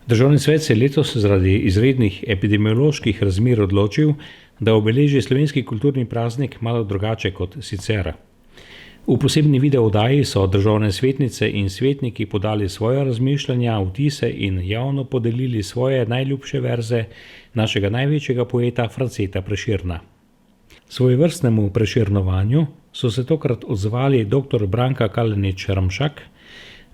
Državni svet se je letos zaradi izrednih epidemioloških razmer odločil, da obeleži slovenski kulturni praznik malo drugače kot sicer. V posebni video oddaji so državne svetnice in svetniki podali svoje razmišljanja, vtise in javno podelili svoje najljubše verze našega največjega poeta Franceta Prešerna. Svojevrstnemu prešernovanju so se tokrat odzvali dr. Branka Kalenić Ramšak,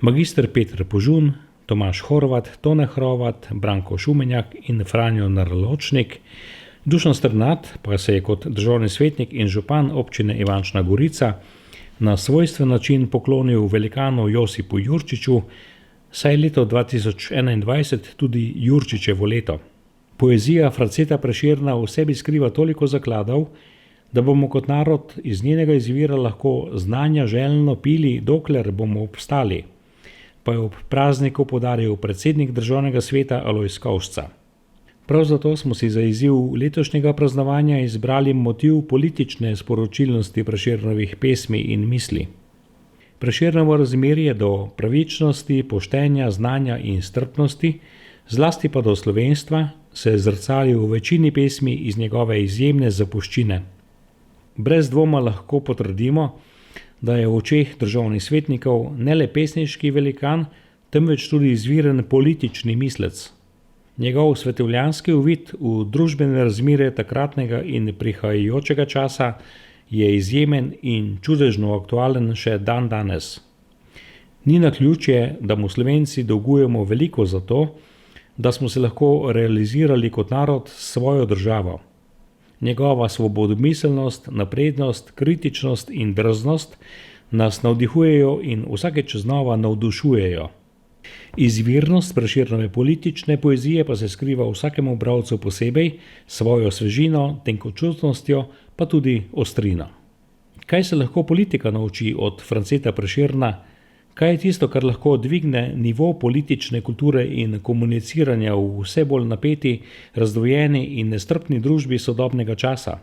magister Peter Požun, Tomaž Horvat, Tone Hrovat, Branko Šumenjak in Franjo Narločnik. Dušan Strnad pa se je kot državni svetnik in župan občine Ivančna Gorica na svojstven način poklonil velikanu Josipu Jurčiču, saj je leto 2021 tudi Jurčičevo leto. Poezija Franceta Prešerna v sebi skriva toliko zakladov, da bomo kot narod iz njenega izvira lahko znanja željno pili, dokler bomo obstali, pa je ob prazniku poudaril predsednik državnega sveta Alojz Kovšca. Prav zato smo si za izziv letošnjega praznovanja izbrali motiv politične sporočilnosti Prešernovih pesmi in misli. Prešernovo razmerje do pravičnosti, poštenja, znanja in strpnosti, zlasti pa do slovenstva, se zrcali v večini pesmi iz njegove izjemne zapuščine. Brez dvoma lahko potrdimo, da je v očeh državnih svetnikov ne le pesniški velikan, temveč tudi izviren politični mislec. Njegov svetovljanski uvid v družbene razmere takratnega in prihajajočega časa je izjemen in čudežno aktualen še dandanes. Ni naključje, da mu Slovenci dolgujemo veliko za to, da smo se lahko realizirali kot narod s svojo državo. Njegova svobodomiselnost, naprednost, kritičnost in drznost nas navdihujejo in vsakeč znova navdušujejo. Izvirnost Prešernove politične poezije pa se skriva v vsakemu bralcu posebej, svojo svežino, tenkočutnostjo, pa tudi ostrino. Kaj se lahko politika nauči od Franceta Prešerna? Kaj je tisto, kar lahko dvigne nivo politične kulture in komuniciranja v vse bolj napeti, razdvojeni in nestrpni družbi sodobnega časa?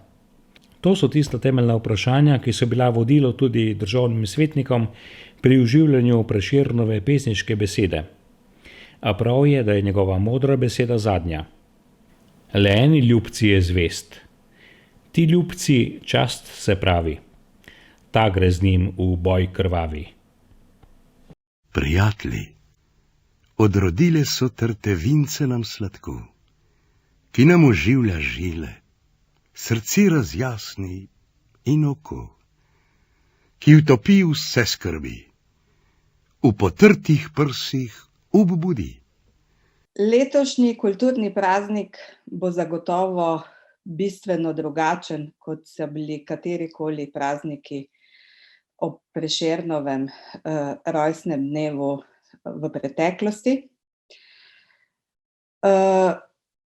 To so tista temeljna vprašanja, ki so bila vodilo tudi državnim svetnikom pri oživljanju Prešernove pesniške besede. A prav je, da je njegova modra beseda zadnja. Le eni ljubci je zvest. Ti ljubci čast se pravi. Ta gre z njim v boj krvavi. Prijatelji, odrodile so trtevince nam sladko, ki nam oživlja žile, srce razjasni in oko, ki utopi vse skrbi, v potrtih prsih ubudi. Letošnji kulturni praznik bo zagotovo bistveno drugačen, kot so bili katerikoli prazniki ob Prešernovem rojstnem dnevu v preteklosti.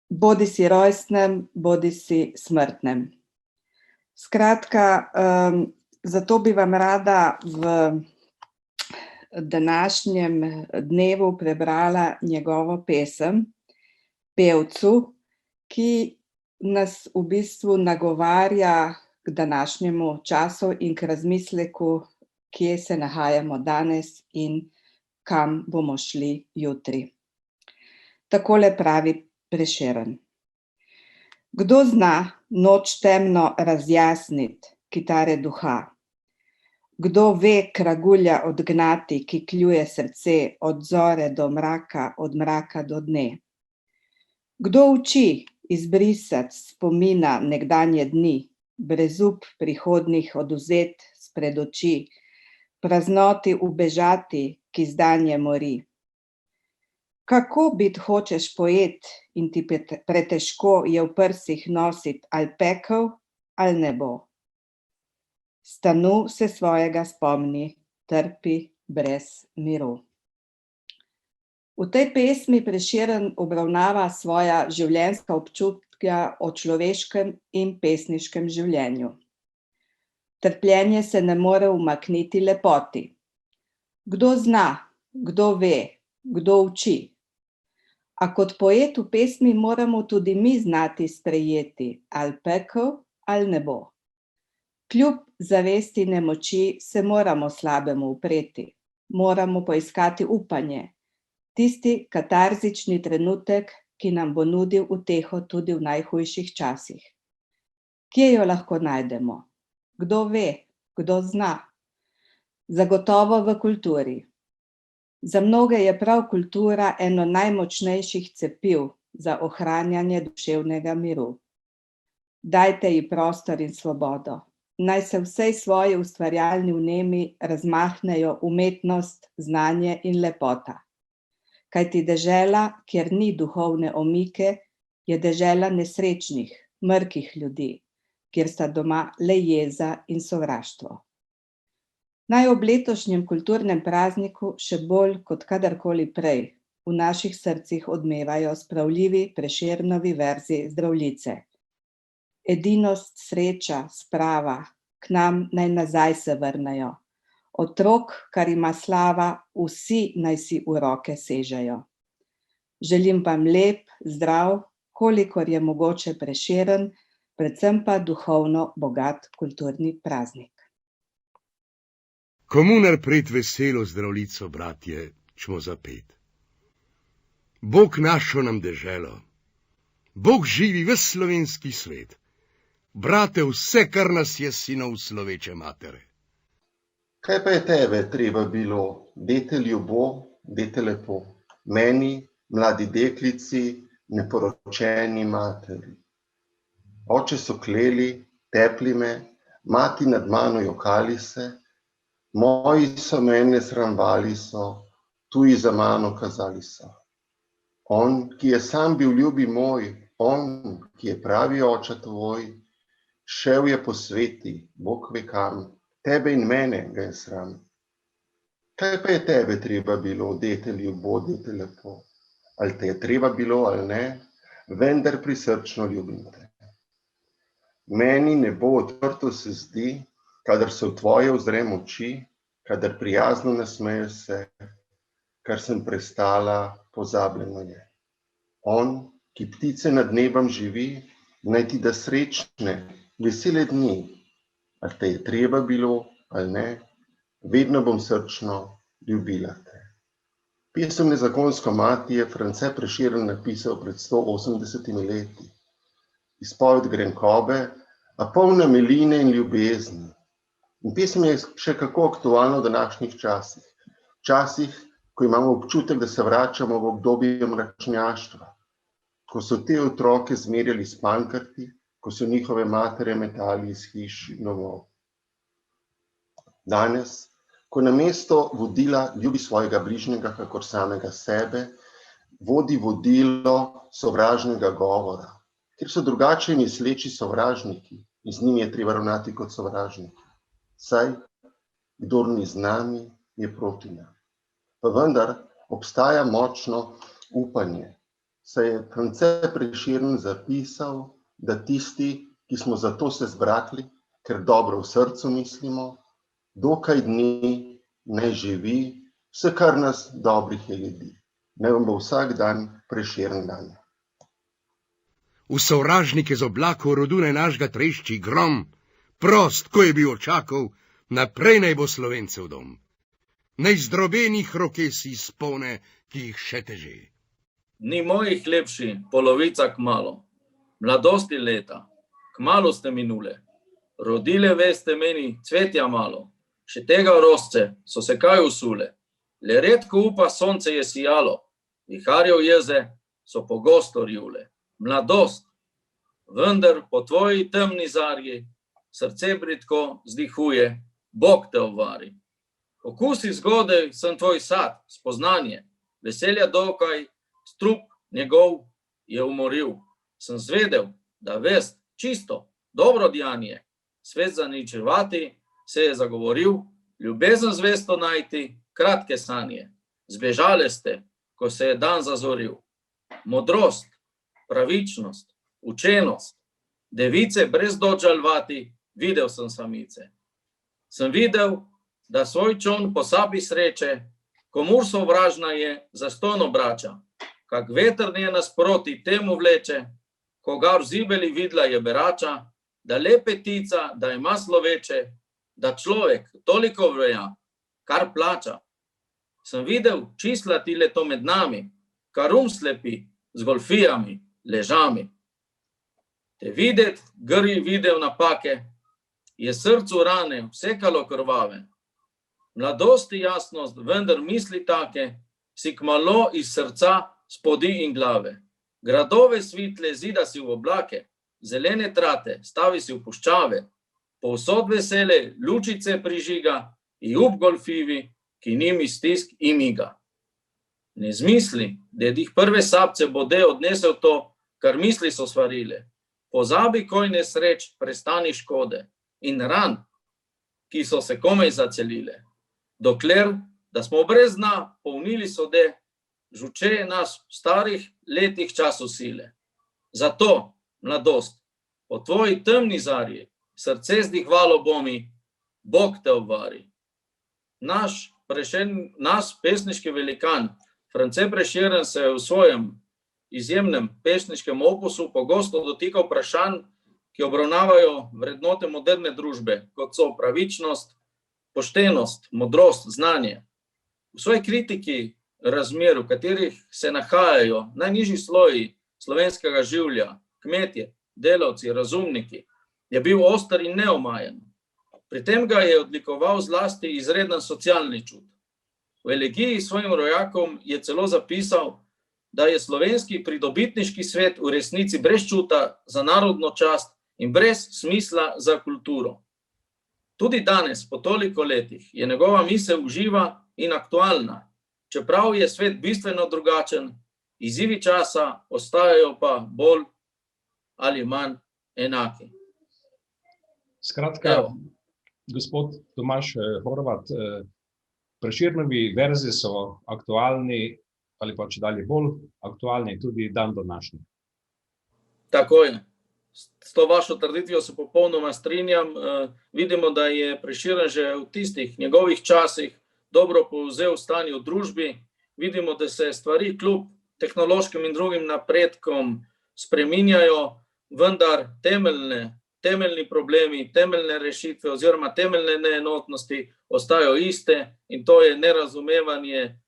Bodisi rojstnem, bodisi smrtnem. Skratka, zato bi vam rada v današnjem dnevu prebrala njegovo pesem Pevcu, ki nas v bistvu nagovarja k današnjemu času in k razmisleku, kje se nahajamo danes in kam bomo šli jutri. Takole pravi Prešeren. Kdo zna noč temno razjasnit, kitare duha? Kdo ve kragulja odgnati, ki kljuje srce od zore do mraka, od mraka do dne? Kdo uči izbrisat spomina nekdanje dni, brezup prihodnih odvzet spred oči, praznoti ubežati, ki zdanje mori? Kako bit hočeš poet in ti pretežko je v prsih nosit ali pekel ali nebo? Stanu se svojega spomni, trpi brez miru. V tej pesmi Prešeren obravnava svoja življenjska občutja o človeškem in pesniškem življenju. Trpljenje se ne more umakniti lepoti. Kdo zna, kdo ve, kdo uči? A kot poet v pesmi moramo tudi mi znati sprejeti ali pekel ali nebo. Kljub zavesti nemoči se moramo slabemu upreti, moramo poiskati upanje, Tisti katarzični trenutek, ki nam bo nudil uteho tudi v najhujših časih. Kje jo lahko najdemo? Kdo ve, kdo zna? Zagotovo v kulturi. Za mnoge je prav kultura eno najmočnejših cepiv za ohranjanje duševnega miru. Dajte ji prostor in svobodo. Naj se vsej svoji ustvarjalni vnemi razmahnejo umetnost, znanje in lepota. Kajti dežela, kjer ni duhovne omike, je dežela nesrečnih, mrkih ljudi, kjer sta doma le jeza in sovraštvo. Naj ob letošnjem kulturnem prazniku še bolj kot kadarkoli prej v naših srcih odmevajo spravljivi Prešernovi verzi Zdravljice. Edinost, sreča, sprava, k nam naj nazaj se vrnejo. Otrok, kar ima slava, vsi naj si v roke sežejo. Želim vam lep, zdrav, kolikor je mogoče prešeren, predvsem pa duhovno bogat kulturni praznik. Komunar pred veselo Zdravljico, bratje, čmo zapet. Bog našo nam deželo, Bog živi ves slovenski svet. Brate, vse, kar nas je sinov sloveče matere. Kaj pa je tebe treba bilo, dete ljubo, dete lepo, meni, mladi deklici, neporočeni materi. Oče so kleli, tepli me, mati nad mano jokali se, moji so mene sramvali so, tuji za mano kazali so. On, ki je sam bil ljubi moj, on, ki je pravi oče tvoj, šel je po sveti, Bog ve kam, tebe in mene ga je sram. Kaj pa je tebe treba bilo, dete ljubo, dete lepo? Ali te je treba bilo ali ne, vendar prisrčno ljubim te. Meni nebo odprto se zdi, kadar se v tvoje ozrem oči, kadar prijazno nasmeješ se, kar sem prestala, pozabljeno je. On, ki ptice nad nebom živi, naj ti da srečne, vesele dni, ali te je treba bilo ali ne, vedno bom srčno ljubila te. Pesem Nezakonsko mati je France Prešeren napisal pred 180 leti. Izpoved grenkobe, a polna miline in ljubezni. In pesem je še kako aktualna v današnjih časih. Časih, ko imamo občutek, da se vračamo v obdobje mračnjaštva, ko so te otroke zmerjali s pankrti, ko so njihove matere metali iz hiš in domov. Danes, ko namesto vodila ljubi svojega bližnjega kakor samega sebe, vodi vodilo sovražnega govora, ker so drugače misleči sovražniki in z njimi je treba ravnati kot sovražniki. Saj, kdor ni z nami, je proti nam. Pa vendar obstaja močno upanje, saj je France Prešeren zapisal, da tisti, ki smo zato se zbratli, ker dobro v srcu mislimo, dokaj dni naj živi vse, kar nas dobrih je ljudi. Naj vam bo vsak dan Prešeren dan. V sovražnike z oblakov rodu naj našega trešči grom, prost, ko je bil očakov, naprej naj bo Slovencev dom. Naj zdrobenih roke si izpolne, ki jih še teže. Dni mojih lepši, polovica kmalu, mladosti leta, kmalu ste minule, rodile veste meni cvetja malo, še tega rosce so se kaj usule, le redko upa sonce je sijalo, viharjev jeze so pogosto rjule. Mladost, vendar po tvoji temni zarji srce bridko zdihuje, Bog te obvari. Okusi zgodaj sem tvoj sad, spoznanje, veselja dokaj, strup njegov je umoril. Sem zvedel, da vest, čisto, dobro dejanje, svet zaničevati se je zagovoril, ljubezen zvesto najti, kratke sanje. Zbežale ste, ko se je dan zazoril. Modrost, pravičnost, učenost, device brez dočalvati, videl sem samice. Sem videl, da svoj čon po sabi sreče, komur sovražna je, zastonj obrača, kak veter nje nasproti temu vleče, koga v zibeli vidla je berača, da le petica, da ima sloveče, da človek toliko vreja, kar plača. sem videl čísla to med nami, karum slepi, z golfijami, ležami. Te videt, grji videl napake, je srcu rane vsekalo krvave. Mladosti jasnost, vendar misli take, si kmalo iz srca spodi in glave. Gradove svitle zida si v oblake, zelene trate stavi si v puščave, povsod vesele lučice prižiga i up golfivi, ki njimi stisk i miga. Ne zmisli, dedih prve sapce bode odnesel to, kar misli so svarile. Pozabi koj nesreč, prestani škode in ran, ki so se komaj zacelile. Dokler, da smo brez dna polnili sode, žuče je nas v starih letih času sile. Zato, mladost, po tvoji temni zarji, srce zdihvalo bomi, Bog te obvari. Naš pesniški velikan, France Prešeren, se je v svojem izjemnem pesniškem opusu pogosto dotika vprašanj, ki obravnavajo vrednote moderne družbe, kot so pravičnost, poštenost, modrost, znanje. V svoji kritiki razmer, v katerih se nahajajo najnižji sloji slovenskega življa, kmetje, delavci, razumniki, je bil oster in neomajen. Pri tem ga je odlikoval zlasti izreden socialni čut. V elegiji svojim rojakom je celo zapisal, da je slovenski pridobitniški svet v resnici brez čuta za narodno čast in brez smisla za kulturo. Tudi danes, po toliko letih, je njegova misel živa in aktualna. Čeprav je svet bistveno drugačen, izzivi časa ostajajo pa bolj ali manj enaki. Skratka, gospod Tomaž Horvat, Prešernovi verzi so aktualni ali pa čedalje bolj aktualni tudi dan današnji. Tako je. S to vašo trditvijo se popolnoma strinjam. Vidimo, da je Prešeren že v tistih njegovih časih dobro povzel stanje v družbi. Vidimo, da se stvari kljub tehnološkim in drugim napredkom spreminjajo, vendar temeljni problemi, temeljne rešitve oziroma temeljne neenotnosti ostajajo iste, in to je nerazumevanje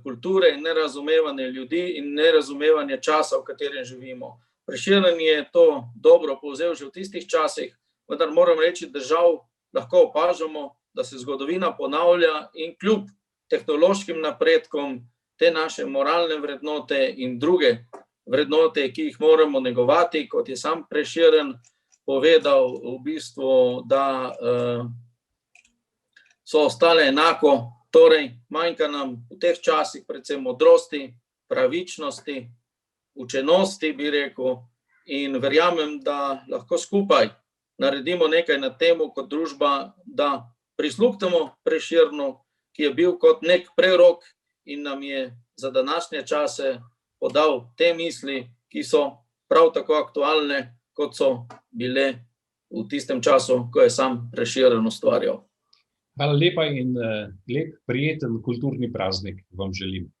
kulture in nerazumevanje ljudi in nerazumevanje časa, v katerem živimo. Prešeren je to dobro povzel že v tistih časih, vendar moram reči, da žal lahko opažamo, da se zgodovina ponavlja in kljub tehnološkim napredkom te naše moralne vrednote in druge vrednote, ki jih moramo negovati, kot je sam Prešeren povedal, v bistvu, da so ostale enako. Torej, manjka nam v teh časih predvsem modrosti, pravičnosti, učenosti, bi rekel, in verjamem, da lahko skupaj naredimo nekaj na temu kot družba, da prisluhnemo Prešernu, ki je bil kot nek prerok in nam je za današnje čase podal te misli, ki so prav tako aktualne, kot so bile v tistem času, ko je sam Prešeren ustvarjal. Hvala lepa in lep, prijeten kulturni praznik vam želim.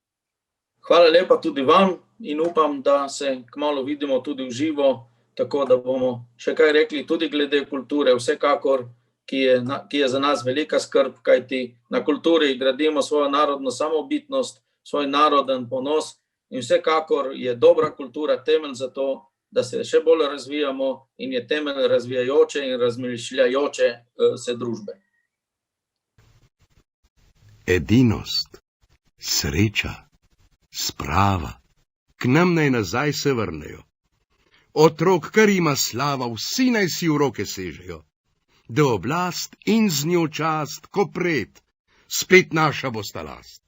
Hvala lepa tudi vam in upam, da se kmalu vidimo tudi v živo, tako da bomo še kaj rekli tudi glede kulture, vsekakor, ki je za nas velika skrb, kajti na kulturi gradimo svojo narodno samobitnost, svoj naroden ponos in vsekakor je dobra kultura temelj za to, da se še bolj razvijamo in je temelj razvijajoče in razmišljajoče se družbe. Edinost, sreča, sprava, k nam naj nazaj se vrnejo. Otrok, kar ima slava, vsi naj si v roke sežejo. Da oblast in z njo čast, ko pred, spet naša bosta last.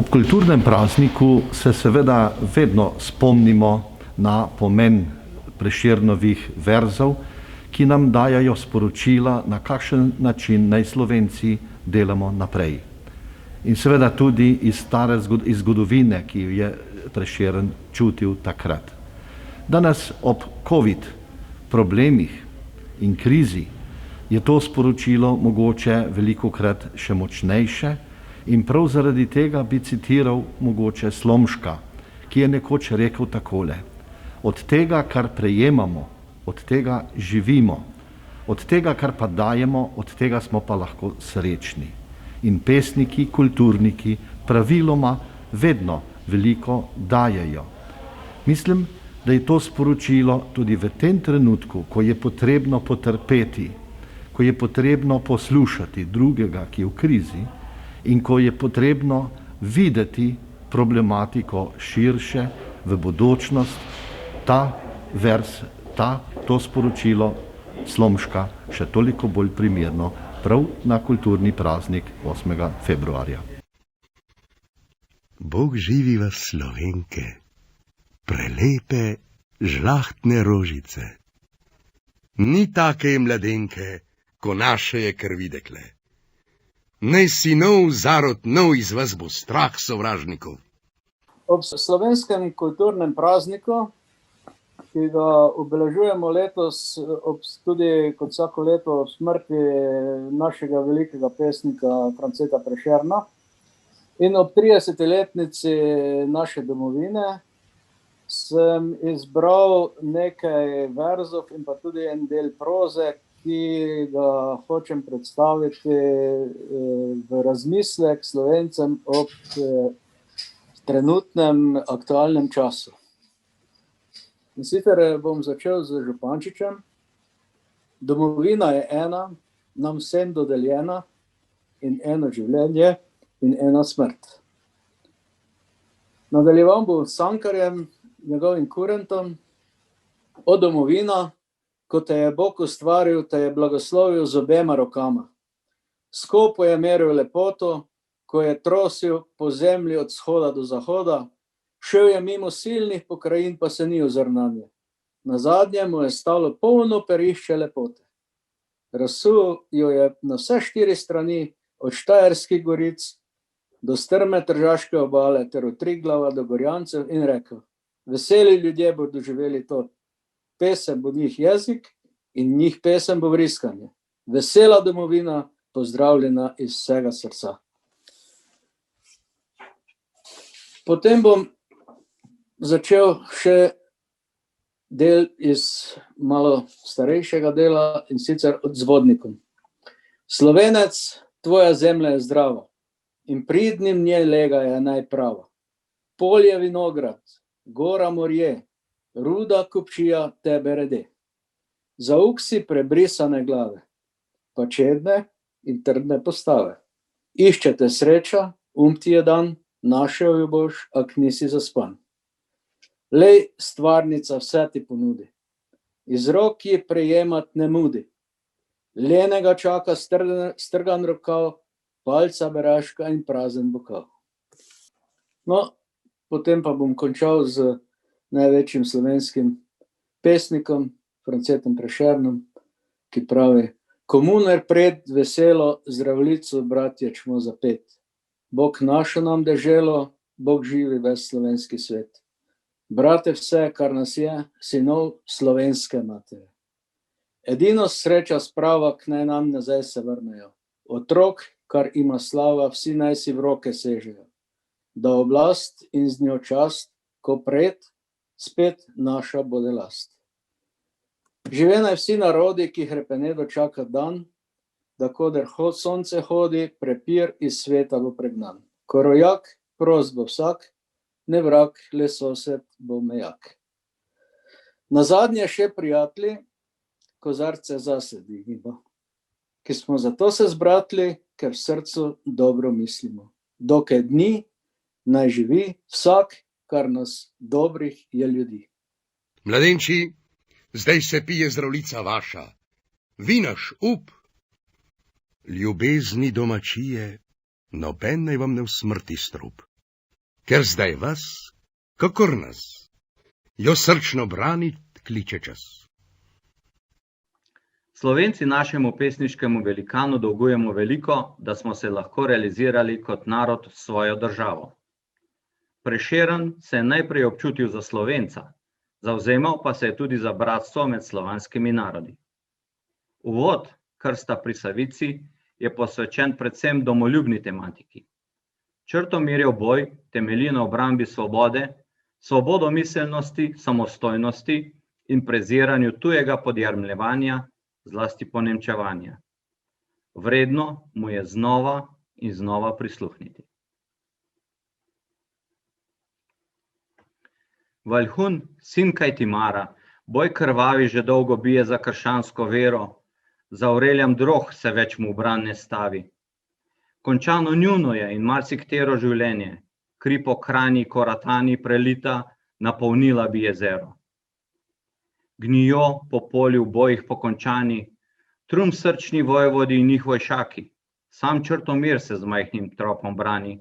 Ob kulturnem prazniku se seveda vedno spomnimo na pomen Prešernovih verzov, ki nam dajajo sporočila, na kakšen način naj Slovenci delamo naprej. In seveda tudi iz zgodovine, ki jo je Prešeren čutil takrat. Danes ob COVID problemih in krizi je to sporočilo mogoče velikokrat še močnejše in prav zaradi tega bi citiral mogoče Slomška, ki je nekoč rekel takole: od tega, kar prejemamo, od tega živimo, od tega, kar pa dajemo, od tega smo pa lahko srečni. in pesniki, kulturniki praviloma vedno veliko dajejo. Mislim, da je to sporočilo tudi v tem trenutku, ko je potrebno potrpeti, ko je potrebno poslušati drugega, ki je v krizi, in ko je potrebno videti problematiko širše v bodočnost, ta vers, to sporočilo Slomška še toliko bolj primerno prav na kulturni praznik 8. februarja. Bog živi vas Slovenke, prelepe žlahtne rožice. Ni take mladenke, ko naše je krvi dekle. Naj sinov zarod nov iz vas bo strah sovražnikov. Ob slovenskem kulturnem prazniku, ki ga obeležujemo letos, tudi kot vsako leto ob smrti našega velikega pesnika Franceta Prešerna in ob 30-letnici naše domovine, sem izbral nekaj verzov in pa tudi en del proze, ki ga hočem predstaviti v razmislek Slovencem ob trenutnem aktualnem času. In sicer bom začel z Župančičem. Domovina je ena, nam vsem dodeljena, in eno življenje in ena smrt. Nadaljeval bom s Cankarjem, njegovim kurentom. O domovina, ko te je Bog ustvaril, te je blagoslovil z obema rokama. Skopo je meril lepoto, ko je trosil po zemlji od shoda do zahoda, šel je mimo silnih pokrajin, pa se ni ozrl nanje. Nazadnje mu je stalo polno perišče lepote. Razsul jo je na vse 4 strani, od Štajerskih goric do strme Tržaške obale ter od Triglava do Gorjancev, in rekel: veseli ljudje bodo doživeli to. Pesem bo njih jezik in njih pesem bo vriskanje. Vesela domovina, pozdravljena iz vsega srca. Potem bom začel še del iz malo starejšega dela, in sicer od Zvodnikom. Slovenec, tvoja zemlja je zdrava in pridnim nje lega je najprava. Polje vinograd, gora morje, ruda kupčija tebe rede. Zauk si prebrisane glave, pa čedne in trdne postave. Iščete sreča, ti je dan, našel jo boš, ak nisi zaspan. Lej, stvarnica vse ti ponudi, iz rok ji prejemat ne mudi. Lenega čaka strgan rokav, palca beraška in prazen bokal. No, potem pa bom končal z največjim slovenskim pesnikom, Francetom Prešernom, ki pravi: komuner pred veselo, zdravljico bratje čmo zapet. Bog našo nam deželo, Bog živi ves slovenski svet. Brate vse, kar nas je, sinov slovenske matere. Edino sreča sprava, k naj nam nazaj se vrnejo. Otrok, kar ima slava, vsi naj si v roke sežejo. Da oblast in z njo čast, ko pred, spet naša bude last. Žive naj vsi narodi, ki hrepene dočaka dan, da koder sonce hodi, prepir iz sveta bo pregnan. Ko rojak, prost bo vsak, ne vrag, le sosed bo mejak. Nazadnje še prijatelji, kozarce zase dignimo, ki smo zato se zbratli, ker v srcu dobro mislimo. Dokaj dni, naj živi vsak, kar nas dobrih je ljudi. Mladenči, zdaj se pije zdravljica vaša, vi naš up. Ljubezni domačije, noben naj vam ne usmrti strup. Ker zdaj vas, kakor nas, jo srčno branit kliče čas. Slovenci našemu pesniškemu velikanu dolgujemo veliko, da smo se lahko realizirali kot narod v svojo državo. Prešeren se je najprej občutil za Slovenca, zavzemal pa se je tudi za bratstvo med slovanskimi narodi. Uvod Krsta pri Savici je posvečen predvsem domoljubni tematiki. Črtomirjev boj temelji na obrambi svobode, svobodomiselnosti, samostojnosti in preziranju tujega podjarmljevanja, zlasti ponemčevanja. Vredno mu je znova in znova prisluhniti. Valjhun, sin Kajtimara, boj krvavi že dolgo bije za krščansko vero, za Aurelijem Droh se več mu bran ne stavi. Končano njuno je in marsiktero življenje, kri po krajni koratani prelita, napolnila bi jezero. Gnijo po polju v bojih pokončani, trum srčni vojvodi in njih vojšaki, sam Črtomir se z majhnim tropom brani.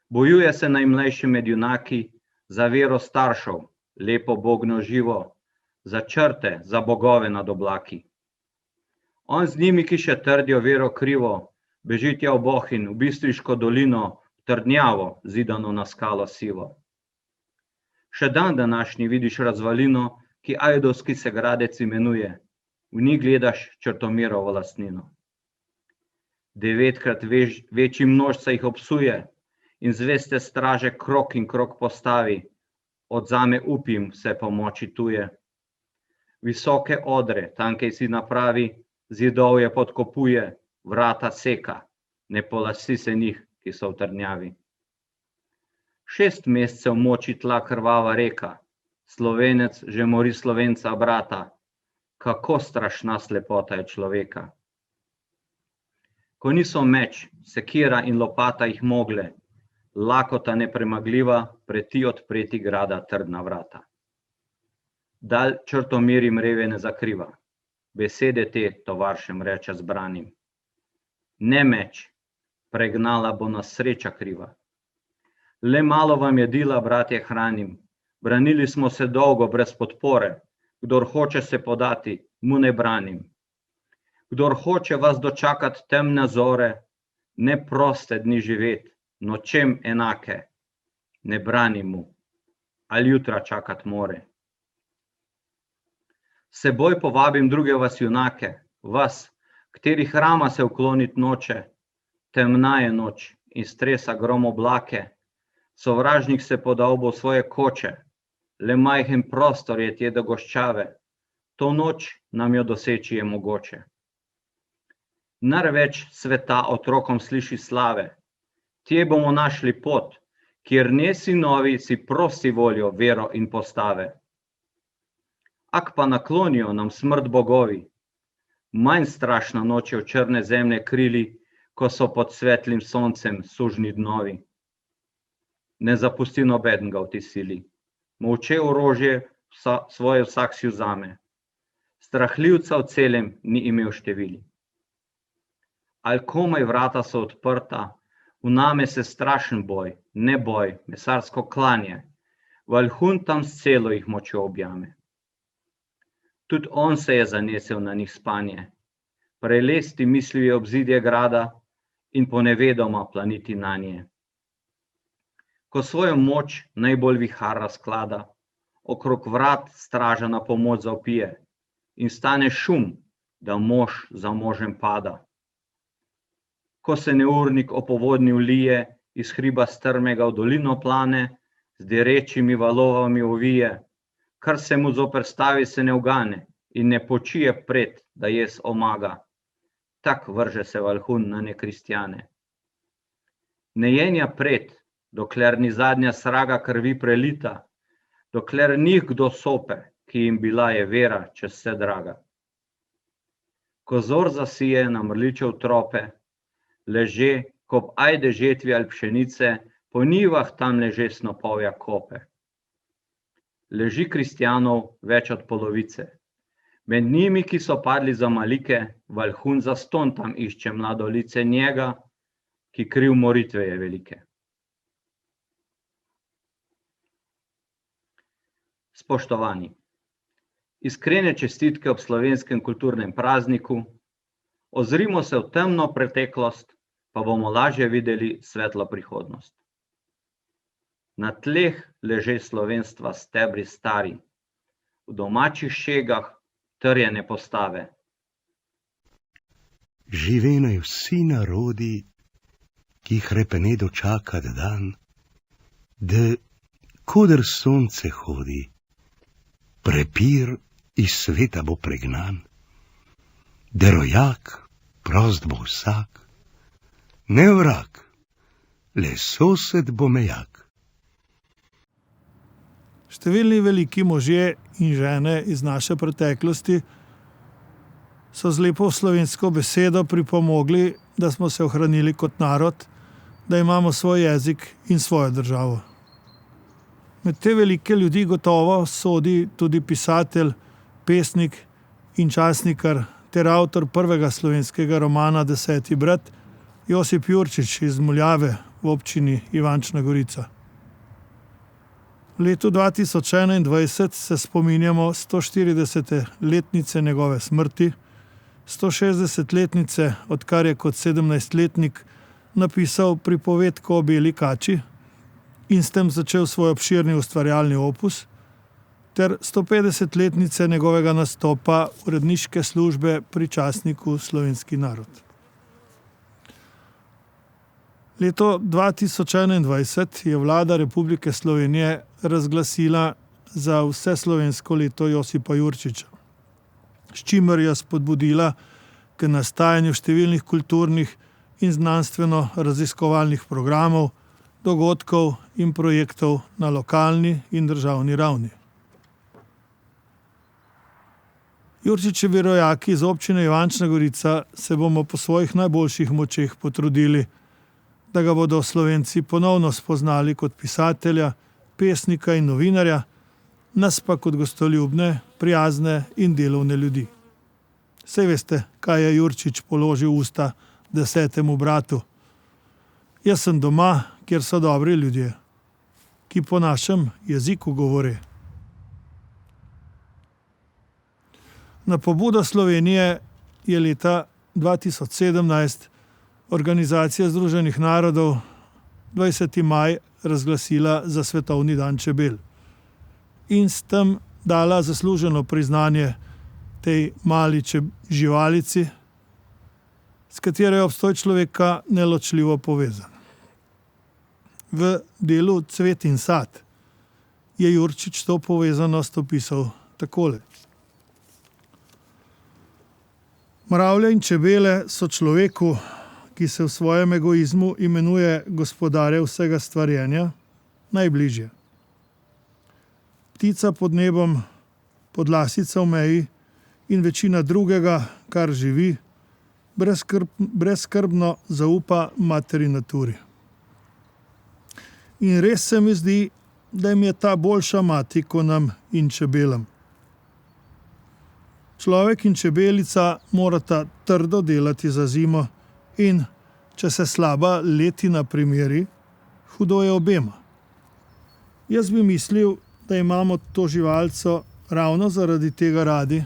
Bojuje se najmlajši med junaki, za vero staršev, lepo bogno živo, za črte, za bogove nad oblaki. On z njimi, ki še trdijo vero krivo, beži tja v Bohinj, v Bistriško dolino, trdnjavo, zidano na skalo sivo. Še dan današnji vidiš razvalino, ki ajdovski se gradec imenuje, v njih gledaš Črtomirovo lastnino. 9-krat večji množca jih obsuje in zveste straže krog in krog postavi, odzame upim vse pomoči tuje. Visoke odre, tankej si napravi, zidovje podkopuje, vrata seka, ne polasi se njih, ki so v trdnjavi. 6 mesecev moči tla krvava reka, Slovenec že mori Slovenca brata, kako strašna slepota je človeka. Ko niso meč, sekira in lopata jih mogle, lakota nepremagljiva, preti odpreti grada trdna vrata. Dal Črtomir jim reve ne zakriva, besede te tovaršem reče zbranim. Ne meč, pregnala bo nas sreča kriva. Le malo vam je dila, bratje, hranim, branili smo se dolgo brez podpore, kdor hoče se podati, mu ne branim. Kdor hoče vas dočakat temne zore, ne proste dni živet, nočem enake, ne branim mu, ali jutra čakat more. Seboj povabim druge vas junake, vas, kateri hrama se uklonit noče, temna je noč in stresa grom oblake, sovražnik se podal bo svoje koče, le majhen prostor je tje do goščave, to noč nam jo doseči je mogoče. Nar več sveta otrokom sliši slave, tje bomo našli pot, kjer ne sinovi si prosti voljo, vero in postave. Ak pa naklonijo nam smrt bogovi, manj strašna noč je v črne zemlje krili, ko so pod svetlim soncem sužni dnovi. Ne zapusti nobenega v ti sili, molče orožje svoje vsak si vzame. Strahljivca v celem ni imel števili. Ali komaj vrata so odprta, v name se strašen boj, ne boj, mesarsko klanje, Valjhun tam s celo jih močjo objame. Tudi on se je zanesel na njih spanje, prelesti mislil je obzidje grada in ponevedoma planiti nanje. Ko svojo moč najbolj vihar razklada, okrog vrat straža na pomoč zavpije in stane šum, da mož za možem pada. Ko se neurnik o povodnju lije, iz hriba strmega v dolino plane, z derečimi valovami ovije, kar se mu zoperstavi se ne ugane in ne počije pred, da jez omaga. Tak vrže se Valjhun na nekristjane. Ne jenja pred, dokler ni zadnja sraga krvi prelita, dokler njih kdo sope, ki jim bila je vera čez vse draga. Ko zor zasije na mrličev trope, leže, ko ajde žetvi ali pšenice, po njivah tam leže snopovja kope. Leži kristjanov več od polovice. Med njimi, ki so padli za malike, Valjhun zaston tam išče mladolice njega, ki kriv moritve je velike. Spoštovani, iskrene čestitke ob slovenskem kulturnem prazniku, ozrimo se v temno preteklost, pa bomo lažje videli svetlo prihodnost. Na tleh leže slovenstva stebri stari, v domačih šegah trjene postave. Živenaj vsi narodi, ki hrepene dočakat dan, da koder sonce hodi, prepir iz sveta bo pregnan, da rojak prost bo vsak, ne vrag, le sosed Bomejak. Številni veliki možje in žene iz naše preteklosti so z lepo slovensko besedo pripomogli, da smo se ohranili kot narod, da imamo svoj jezik in svojo državo. Med te velike ljudi gotovo sodi tudi pisatelj, pesnik in časnikar ter avtor prvega slovenskega romana Deseti brat, Josip Jurčič iz Muljave v občini Ivančna Gorica. V letu 2021 se spominjamo 140. letnice njegove smrti, 160-letnice, odkar je kot 17-letnik napisal pripovedko o beli kači in s tem začel svoj obširni ustvarjalni opus, ter 150-letnice njegovega nastopa uredniške službe pri časniku Slovenski narod. Leto 2021 je vlada Republike Slovenije razglasila za vseslovensko leto Josipa Jurčiča, s čimer je spodbudila k nastajanju številnih kulturnih in znanstveno-raziskovalnih programov, dogodkov in projektov na lokalni in državni ravni. Jurčičevi rojaki iz občine Ivančna Gorica se bomo po svojih najboljših močeh potrudili, da ga bodo Slovenci ponovno spoznali kot pisatelja, pesnika in novinarja, nas pa kot gostoljubne, prijazne in delovne ljudi. Saj veste, kaj je Jurčič položil v usta 10. bratu. Jaz sem doma, kjer so dobri ljudje, ki po našem jeziku govore. Na pobudo Slovenije je leta 2017 Organizacija Združenih narodov 20. maj razglasila za Svetovni dan čebel in s tem dala zasluženo priznanje tej mali živalici, s katero je obstoj človeka neločljivo povezan. V delu Cvet in sad je Jurčič to povezanost opisal takole. Mravlje in čebele so človeku, ki se v svojem egoizmu imenuje gospodarja vsega stvarjenja, najbližje. Ptica pod nebom, podlasica v meji in večina drugega, kar živi, brezskrbno zaupa materi naturi. In res se mi zdi, da jim je ta boljša mati kot nam in čebelam. Človek in čebelica morata trdo delati za zimo in, če se slaba letina primeri, hudo je obema. Jaz bi mislil, da imamo to živalco ravno zaradi tega radi,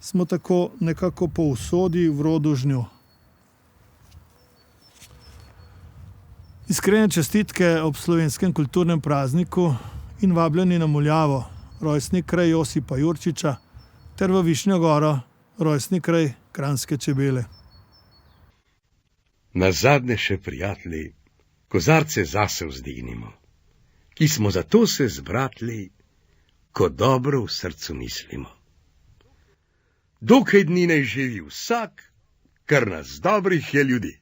smo tako nekako po usodi v rodu z njo. Iskrene čestitke ob slovenskem kulturnem prazniku in vabljeni na Muljavo, rojstni kraj Josipa Jurčiča, ter v Višnjo goro, rojstni kraj Kranjske čebele. Nazadnje še, prijatelji, kozarce zase vzdignimo, ki smo zato se zbratli, ko dobro v srcu mislimo. Dokaj dni naj živi vsak, kar nas dobrih je ljudi.